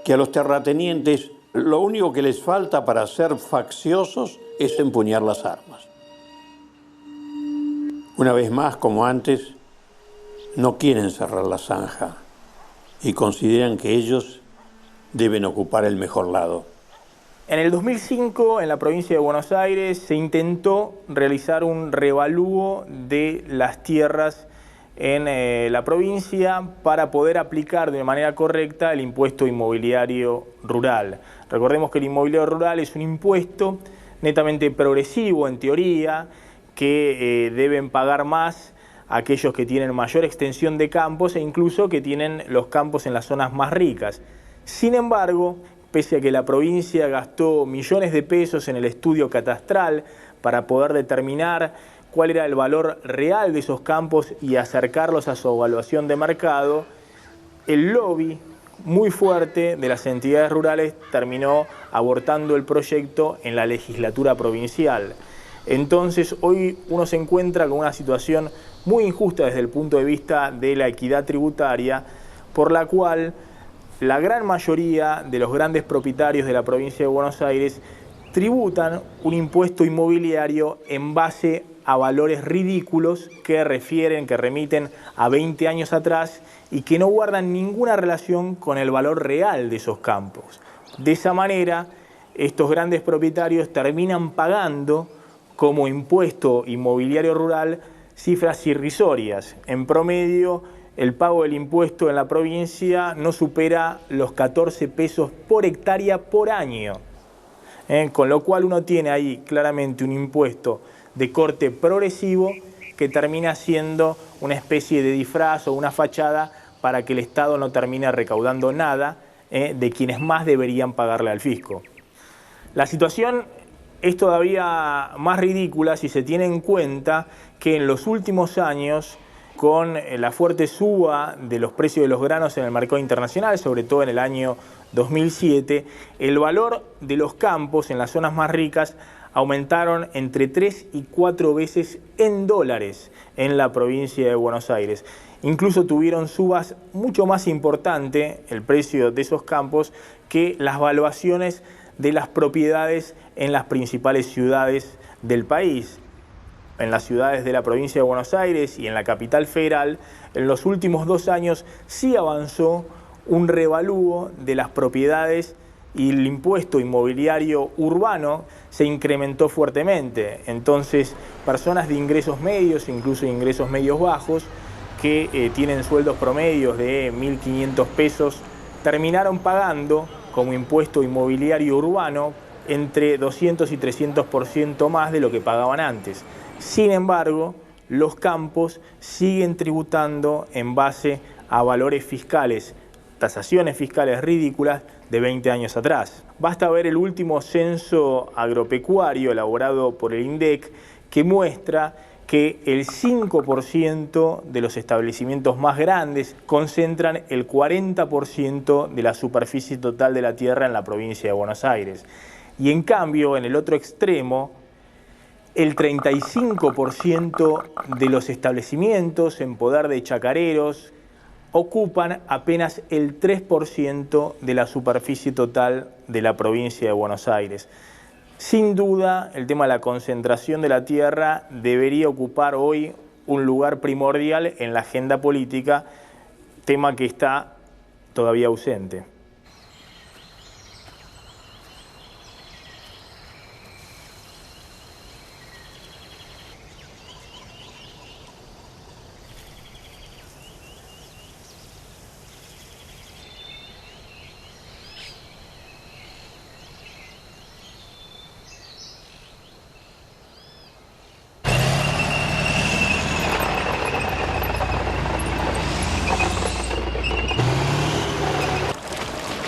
que a los terratenientes lo único que les falta para ser facciosos es empuñar las armas. Una vez más, como antes, no quieren cerrar la zanja y consideran que ellos deben ocupar el mejor lado. En el 2005, en la provincia de Buenos Aires, se intentó realizar un revalúo de las tierras en la provincia para poder aplicar de manera correcta el impuesto inmobiliario rural. Recordemos que el inmobiliario rural es un impuesto netamente progresivo en teoría, que deben pagar más aquellos que tienen mayor extensión de campos e incluso que tienen los campos en las zonas más ricas. Sin embargo, pese a que la provincia gastó millones de pesos en el estudio catastral para poder determinar cuál era el valor real de esos campos y acercarlos a su evaluación de mercado, el lobby muy fuerte de las entidades rurales terminó abortando el proyecto en la legislatura provincial. Entonces hoy uno se encuentra con una situación muy injusta desde el punto de vista de la equidad tributaria, por la cual la gran mayoría de los grandes propietarios de la provincia de Buenos Aires tributan un impuesto inmobiliario en base a valores ridículos que remiten a 20 años atrás y que no guardan ninguna relación con el valor real de esos campos. De esa manera, estos grandes propietarios terminan pagando como impuesto inmobiliario rural cifras irrisorias. En promedio, el pago del impuesto en la provincia no supera los 14 pesos por hectárea por año. Con lo cual uno tiene ahí claramente un impuesto de corte progresivo que termina siendo una especie de disfraz o una fachada para que el Estado no termine recaudando nada de quienes más deberían pagarle al fisco. La situación es todavía más ridícula si se tiene en cuenta que en los últimos años, con la fuerte suba de los precios de los granos en el mercado internacional, sobre todo en el año 2007, el valor de los campos en las zonas más ricas aumentaron entre 3 y 4 veces en dólares en la provincia de Buenos Aires. Incluso tuvieron subas mucho más importantes el precio de esos campos que las valuaciones de las propiedades en las principales ciudades del país. En las ciudades de la provincia de Buenos Aires y en la capital federal, en los últimos 2 años sí avanzó un revalúo de las propiedades y el impuesto inmobiliario urbano se incrementó fuertemente. Entonces, personas de ingresos medios, incluso ingresos medios bajos, que tienen sueldos promedios de 1.500 pesos, terminaron pagando como impuesto inmobiliario urbano entre 200 y 300% más de lo que pagaban antes. Sin embargo, los campos siguen tributando en base a valores fiscales, tasaciones fiscales ridículas de 20 años atrás. Basta ver el último censo agropecuario elaborado por el INDEC que muestra que el 5% de los establecimientos más grandes concentran el 40% de la superficie total de la tierra en la provincia de Buenos Aires. Y en cambio, en el otro extremo, el 35% de los establecimientos en poder de chacareros ocupan apenas el 3% de la superficie total de la provincia de Buenos Aires. Sin duda, el tema de la concentración de la tierra debería ocupar hoy un lugar primordial en la agenda política, tema que está todavía ausente.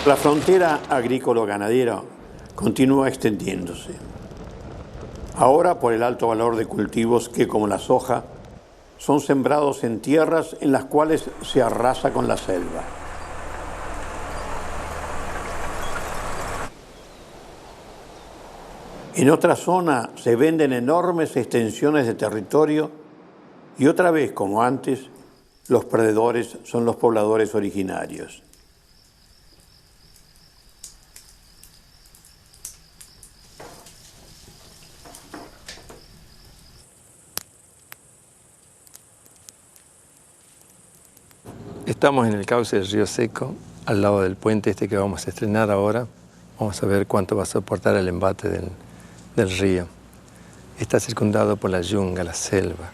La frontera agrícola-ganadera continúa extendiéndose. Ahora por el alto valor de cultivos que, como la soja, son sembrados en tierras en las cuales se arrasa con la selva. En otra zona se venden enormes extensiones de territorio y otra vez, como antes, los perdedores son los pobladores originarios. Estamos en el cauce del Río Seco, al lado del puente este que vamos a estrenar ahora, Vamos a ver cuánto va a soportar el embate del río. Está circundado por la yunga, la selva.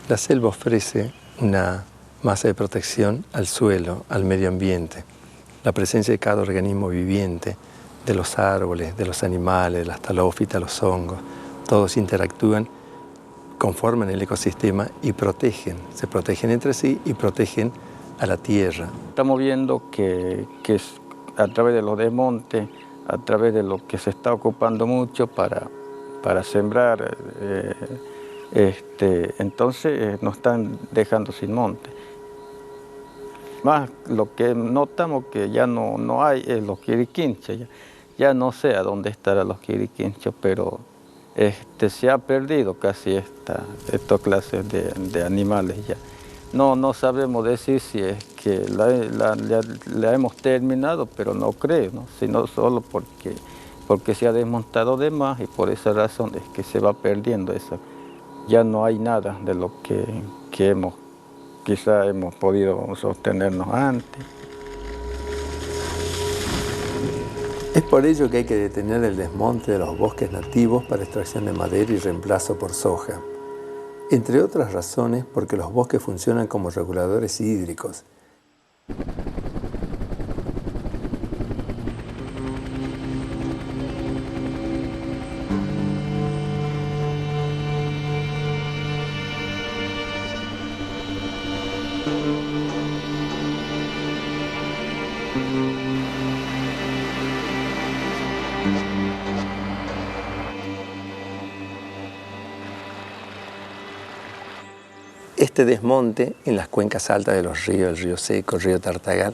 La selva ofrece una masa de protección al suelo, al medio ambiente. La presencia de cada organismo viviente, de los árboles, de los animales, de las talófitas, los hongos, todos interactúan, conforman el ecosistema y protegen. Se protegen entre sí y protegen a la tierra. Estamos viendo que a través de los desmontes, a través de lo que se está ocupando mucho para sembrar, entonces nos están dejando sin monte. Más lo que notamos que ya no hay es los quiriquinchos. Ya no sé a dónde estarán los quiriquinchos, pero se ha perdido casi estas clases de animales ya. No sabemos decir si es que la hemos terminado, pero no creo, ¿no? Sino solo porque se ha desmontado de más y por esa razón es que se va perdiendo eso. Ya no hay nada de lo que quizá hemos podido sostenernos antes. Es por ello que hay que detener el desmonte de los bosques nativos para extracción de madera y reemplazo por soja. Entre otras razones, porque los bosques funcionan como reguladores hídricos. Este desmonte en las cuencas altas de los ríos, el río Seco, el río Tartagal,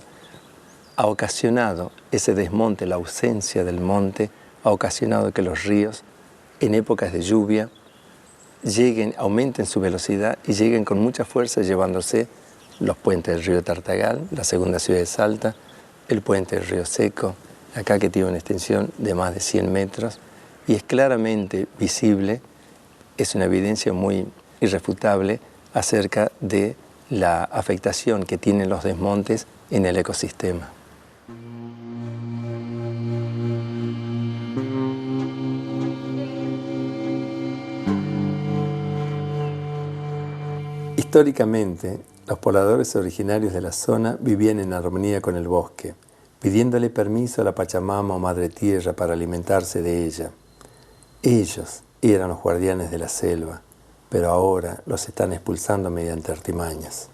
ha ocasionado ese desmonte, la ausencia del monte, ha ocasionado que los ríos en épocas de lluvia aumenten su velocidad y lleguen con mucha fuerza llevándose los puentes del río Tartagal, la segunda ciudad de Salta, el puente del río Seco, acá que tiene una extensión de más de 100 metros y es claramente visible, es una evidencia muy irrefutable acerca de la afectación que tienen los desmontes en el ecosistema. Históricamente, los pobladores originarios de la zona vivían en armonía con el bosque, pidiéndole permiso a la Pachamama o Madre Tierra para alimentarse de ella. Ellos eran los guardianes de la selva, pero ahora los están expulsando mediante artimañas.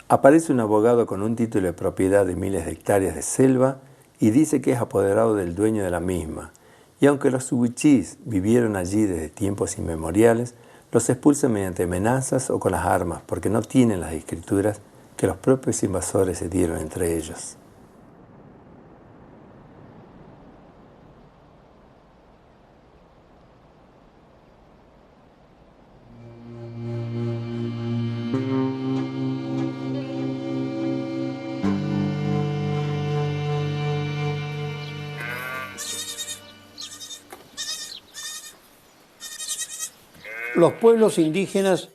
Aparece un abogado con un título de propiedad de miles de hectáreas de selva y dice que es apoderado del dueño de la misma. Y aunque los huichís vivieron allí desde tiempos inmemoriales, los expulsan mediante amenazas o con las armas, porque no tienen las escrituras que los propios invasores se dieron entre ellos. Los pueblos indígenas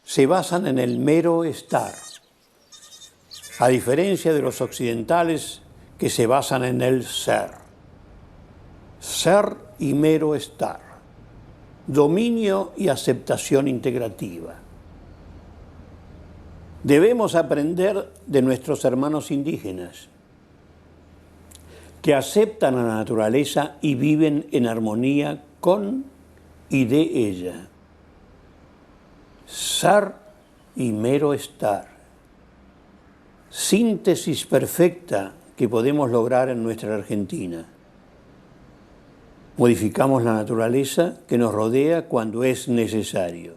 se basan en el mero estar, a diferencia de los occidentales que se basan en el ser. Ser y mero estar, dominio y aceptación integrativa. Debemos aprender de nuestros hermanos indígenas, que aceptan a la naturaleza y viven en armonía con y de ella. Ser y mero estar. Síntesis perfecta que podemos lograr en nuestra Argentina. Modificamos la naturaleza que nos rodea cuando es necesario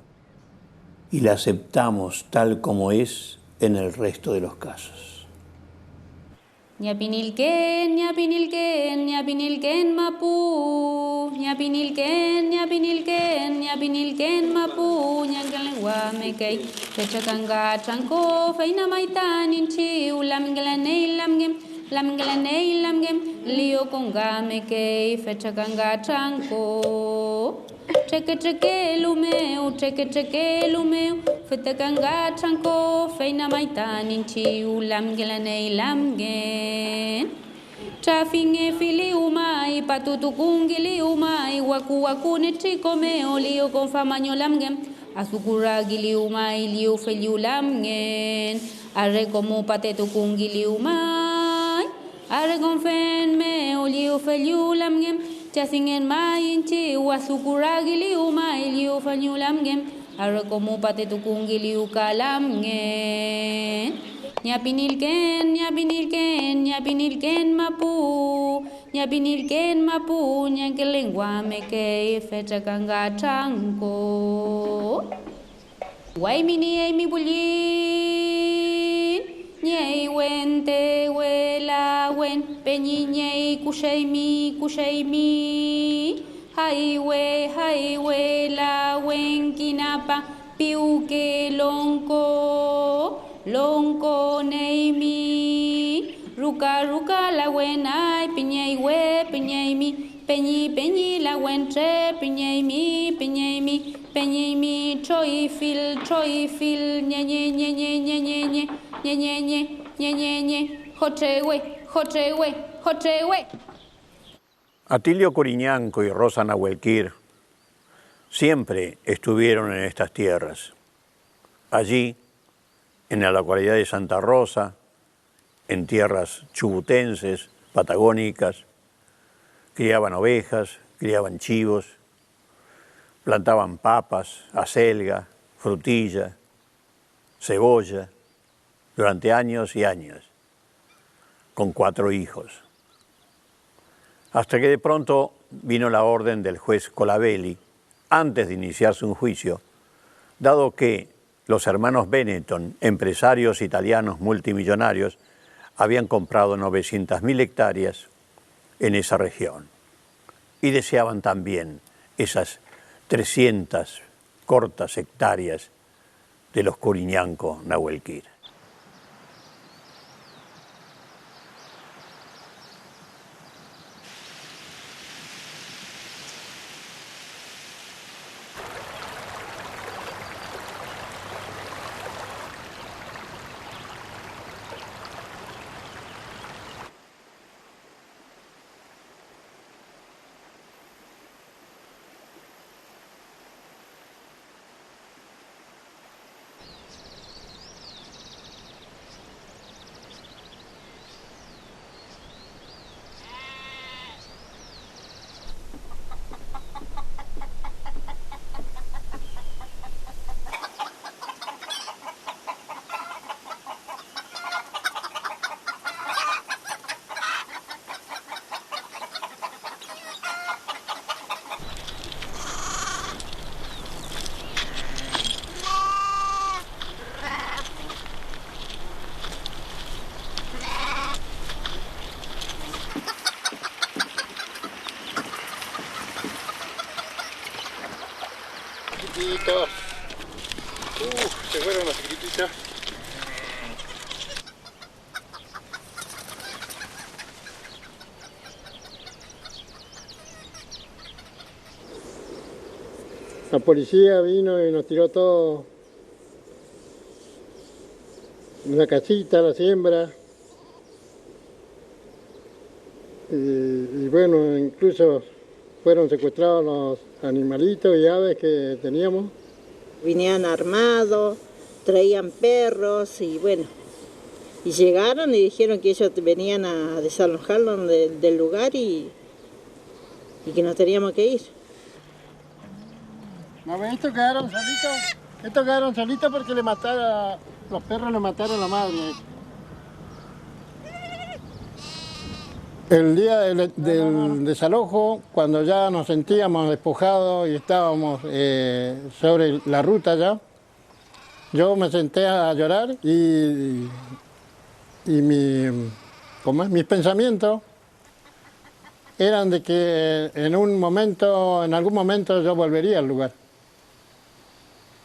y la aceptamos tal como es en el resto de los casos. Ñapinilquén, ñapinilquén, ñapinilquén mapú, ñapinilquén, ñapinilquén, ñapinilquén mapú, ñangalenguamekei, techacanga chanco, feina maitanin chiu, lamgalanei lamgem, lio congamekei, fechacanga chanco. Treque lumeu, fetakanga tranco, feina maitanin chiu, lamgelanei lamgen. Trafinge fili umai, patutukungili umai, waku ne tricomeo, lio con famaño lamgen. Azukuragili umai, liu feliu lamgen. Arre como patetukungili umai, arre con fen meo, liu feliu lamgen. Chasingen main chi wasukuragili umai liu fanyulamgen arre como patetukungili ukalamgen nyapinilken mapu nyankelengua meke fecha kanga tranco waimini aimi bulin nyei wente wela wen peñi nyei kusheimi highway la wen kinapa piuke lonko neimi ruka la wen ai peñei mi peñi la wen tre peñei mi troi fil nye Jochewe. Atilio Coriñanco y Rosa Nahuelquir siempre estuvieron en estas tierras. Allí, en la localidad de Santa Rosa, en tierras chubutenses, patagónicas, criaban ovejas, criaban chivos, plantaban papas, acelga, frutilla, cebolla, durante años y años, con 4 hijos. Hasta que de pronto vino la orden del juez Colabelli, antes de iniciarse un juicio, dado que los hermanos Benetton, empresarios italianos multimillonarios, habían comprado 900.000 hectáreas en esa región y deseaban también esas 300 cortas hectáreas de los Coriñanco Nahuelquir. Chiquititos. Se fueron los chiquititos. La policía vino y nos tiró todo. Una casita, la siembra. Y bueno, incluso fueron secuestrados los animalitos y aves que teníamos. Venían armados, traían perros y bueno, y llegaron y dijeron que ellos venían a desalojarlos del lugar y que nos teníamos que ir. No, estos quedaron solitos porque los perros le mataron a la madre. El día del desalojo, cuando ya nos sentíamos despojados y estábamos sobre la ruta ya, yo me senté a llorar y mis pensamientos eran de que en algún momento yo volvería al lugar.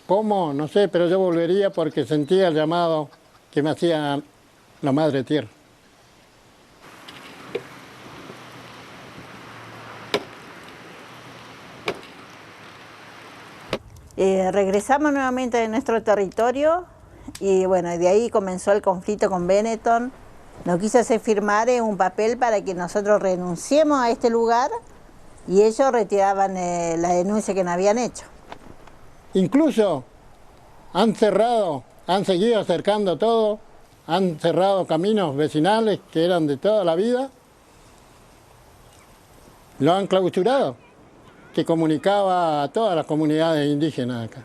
¿Cómo? No sé, pero yo volvería porque sentía el llamado que me hacía la Madre Tierra. Regresamos nuevamente a nuestro territorio y bueno, de ahí comenzó el conflicto con Benetton. Nos quiso hacer firmar un papel para que nosotros renunciemos a este lugar y ellos retiraban la denuncia que nos habían hecho. Incluso han cerrado, han seguido acercando todo, han cerrado caminos vecinales que eran de toda la vida, lo han clausurado, que comunicaba a todas las comunidades indígenas acá,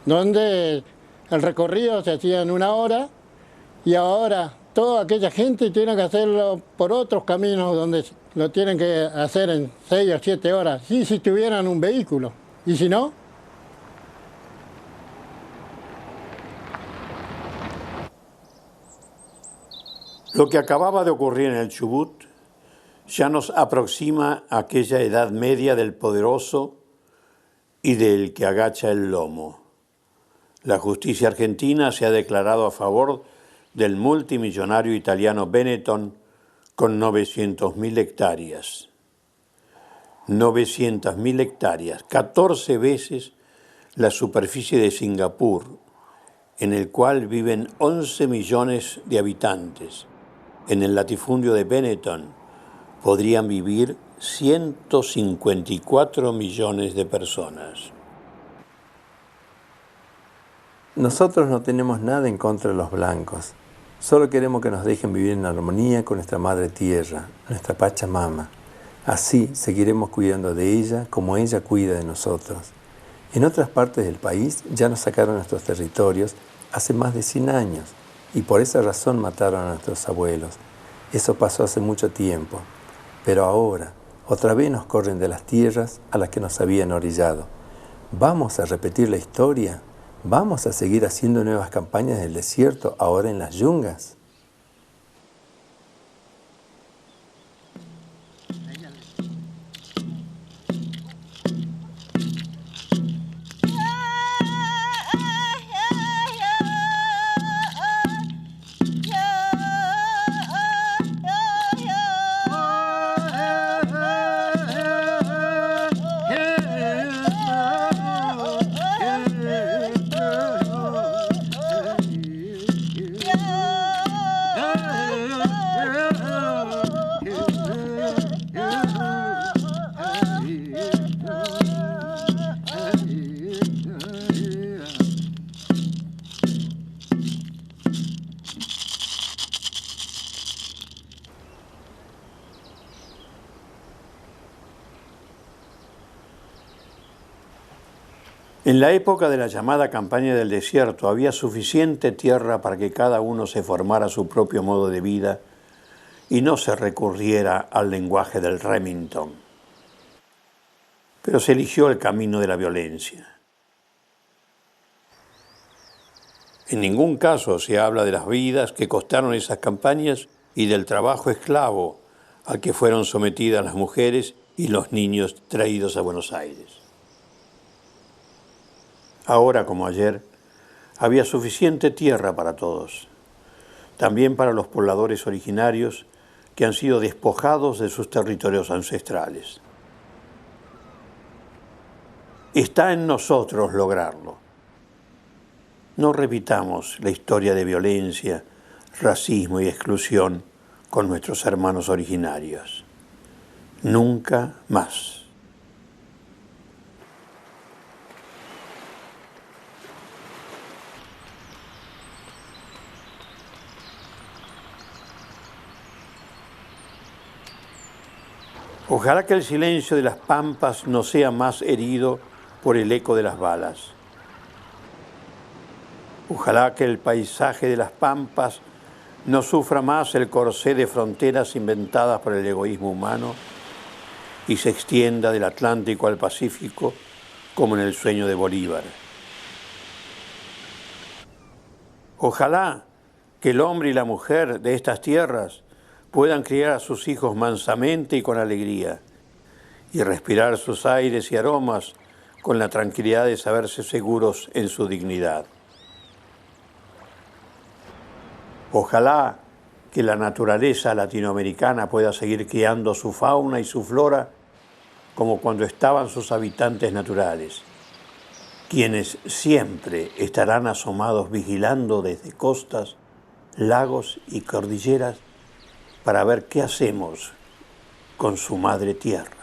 donde el recorrido se hacía en 1 hora y ahora toda aquella gente tiene que hacerlo por otros caminos donde lo tienen que hacer en 6 o 7 horas, sí, si tuvieran un vehículo, y si no. Lo que acababa de ocurrir en el Chubut ya nos aproxima a aquella edad media del poderoso y del que agacha el lomo. La justicia argentina se ha declarado a favor del multimillonario italiano Benetton con 900.000 hectáreas. 900.000 hectáreas, 14 veces la superficie de Singapur, en el cual viven 11 millones de habitantes. En el latifundio de Benetton podrían vivir 154 millones de personas. Nosotros no tenemos nada en contra de los blancos. Solo queremos que nos dejen vivir en armonía con nuestra madre tierra, nuestra Pachamama. Así seguiremos cuidando de ella como ella cuida de nosotros. En otras partes del país ya nos sacaron nuestros territorios hace más de 100 años y por esa razón mataron a nuestros abuelos. Eso pasó hace mucho tiempo. Pero ahora, otra vez nos corren de las tierras a las que nos habían orillado. ¿Vamos a repetir la historia? ¿Vamos a seguir haciendo nuevas campañas del desierto ahora en las yungas? En la época de la llamada campaña del desierto había suficiente tierra para que cada uno se formara su propio modo de vida y no se recurriera al lenguaje del Remington. Pero se eligió el camino de la violencia. En ningún caso se habla de las vidas que costaron esas campañas y del trabajo esclavo al que fueron sometidas las mujeres y los niños traídos a Buenos Aires. Ahora como ayer, había suficiente tierra para todos, también para los pobladores originarios que han sido despojados de sus territorios ancestrales. Está en nosotros lograrlo. No repitamos la historia de violencia, racismo y exclusión con nuestros hermanos originarios. Nunca más. Ojalá que el silencio de las pampas no sea más herido por el eco de las balas. Ojalá que el paisaje de las pampas no sufra más el corsé de fronteras inventadas por el egoísmo humano y se extienda del Atlántico al Pacífico como en el sueño de Bolívar. Ojalá que el hombre y la mujer de estas tierras puedan criar a sus hijos mansamente y con alegría, y respirar sus aires y aromas con la tranquilidad de saberse seguros en su dignidad. Ojalá que la naturaleza latinoamericana pueda seguir criando su fauna y su flora como cuando estaban sus habitantes naturales, quienes siempre estarán asomados vigilando desde costas, lagos y cordilleras para ver qué hacemos con su madre tierra.